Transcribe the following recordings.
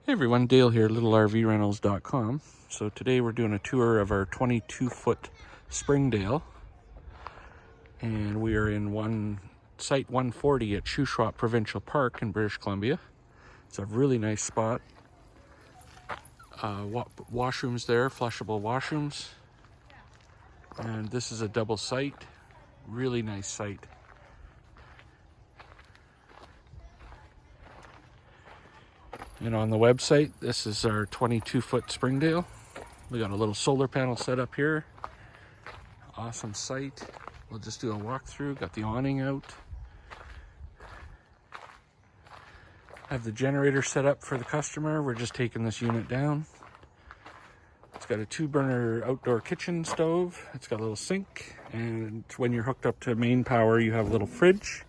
Hey everyone, Dale here, LittleRVrentals.com. So today we're doing a tour of our 22-foot Springdale, and we are in site 140 at Shuswap Provincial Park in British Columbia. It's a really nice spot. Washrooms there, flushable washrooms, and this is a double site. Really nice site. And on the website, this is our 22-foot Springdale. We got a little solar panel set up here. Awesome site. We'll just do a walkthrough. Got the awning out. Have the generator set up for the customer. We're just taking this unit down. It's got a 2-burner outdoor kitchen stove. It's got a little sink. And when you're hooked up to main power, you have a little fridge.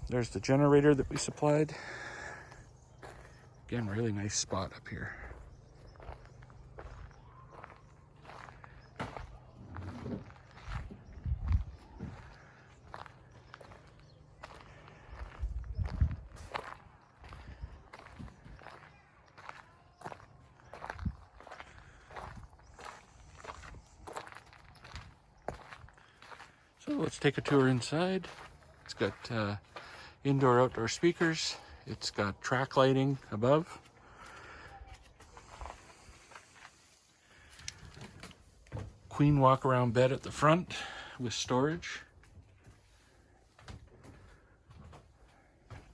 There's the generator that we supplied. Again, really nice spot up here. So let's take a tour inside. It's got indoor-outdoor speakers. It's got track lighting above. Queen walk-around bed at the front with storage.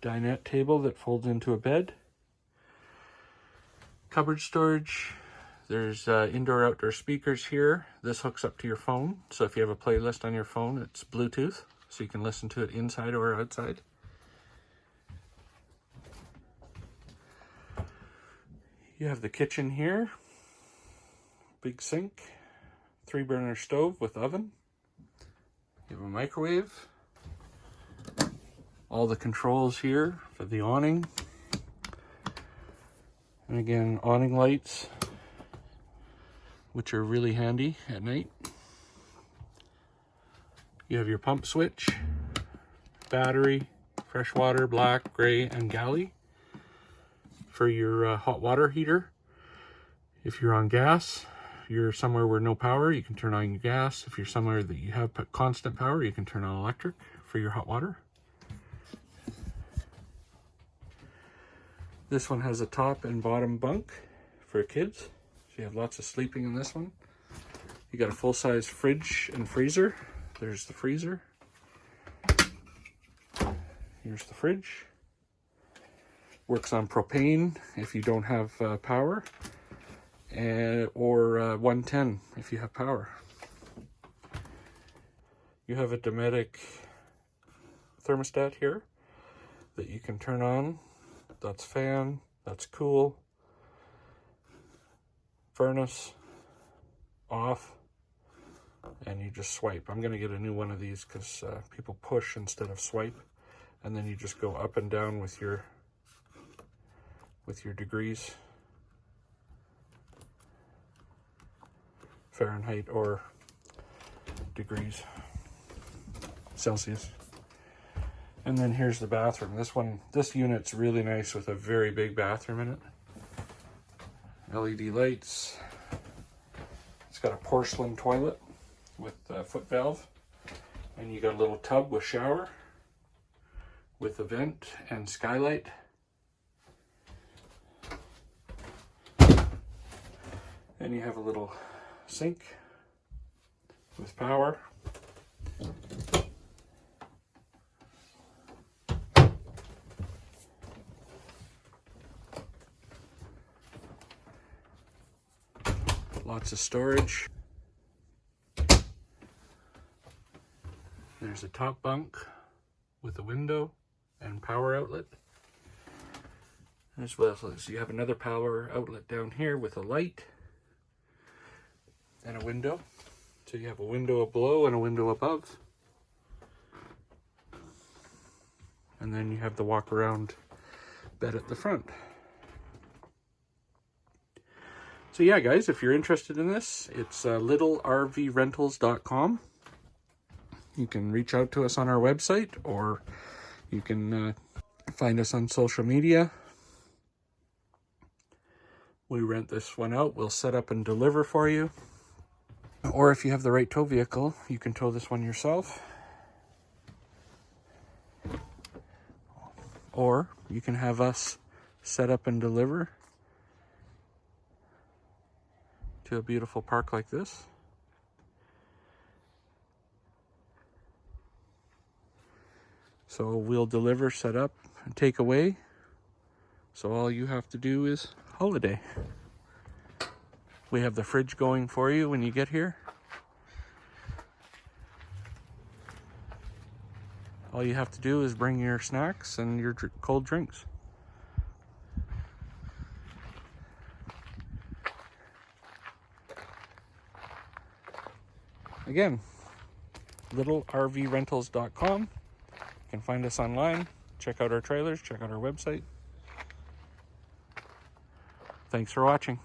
Dinette table that folds into a bed. Cupboard storage. There's indoor-outdoor speakers here. This hooks up to your phone. So if you have a playlist on your phone, it's Bluetooth. So you can listen to it inside or outside. You have the kitchen here, big sink, 3-burner stove with oven. You have a microwave. All the controls here for the awning. And again, awning lights, which are really handy at night. You have your pump switch, battery, freshwater, black, gray, and galley. For your hot water heater. If you're on gas, you're somewhere where no power, you can turn on your gas. If you're somewhere that you have constant power, you can turn on electric for your hot water. This one has a top and bottom bunk for kids, so you have lots of sleeping in this one. You got a full-size fridge and freezer. There's the freezer. Here's the fridge. Works on propane if you don't have power, or 110 if you have power. You have a Dometic thermostat here that you can turn on. That's fan, that's cool, furnace, off, and you just swipe. I'm going to get a new one of these because people push instead of swipe, and then you just go up and down with your degrees, Fahrenheit or degrees Celsius. And then here's the bathroom. This unit's really nice with a very big bathroom in it. LED lights. It's got a porcelain toilet with a foot valve, and you got a little tub with shower with a vent and skylight. And you have a little sink with power. Lots of storage. There's a top bunk with a window and power outlet. As well as you have another power outlet down here with a light and a window. So you have a window below and a window above. And then you have the walk around bed at the front. So yeah, guys, if you're interested in this, it's LittleRVrentals.com. You can reach out to us on our website, or you can find us on social media. We rent this one out. We'll set up and deliver for you. Or if you have the right tow vehicle, you can tow this one yourself. Or you can have us set up and deliver to a beautiful park like this. So we'll deliver, set up, and take away. So all you have to do is holiday. We have the fridge going for you when you get here. All you have to do is bring your snacks and your cold drinks. Again, LittleRVrentals.com. You can find us online, check out our trailers, check out our website. Thanks for watching.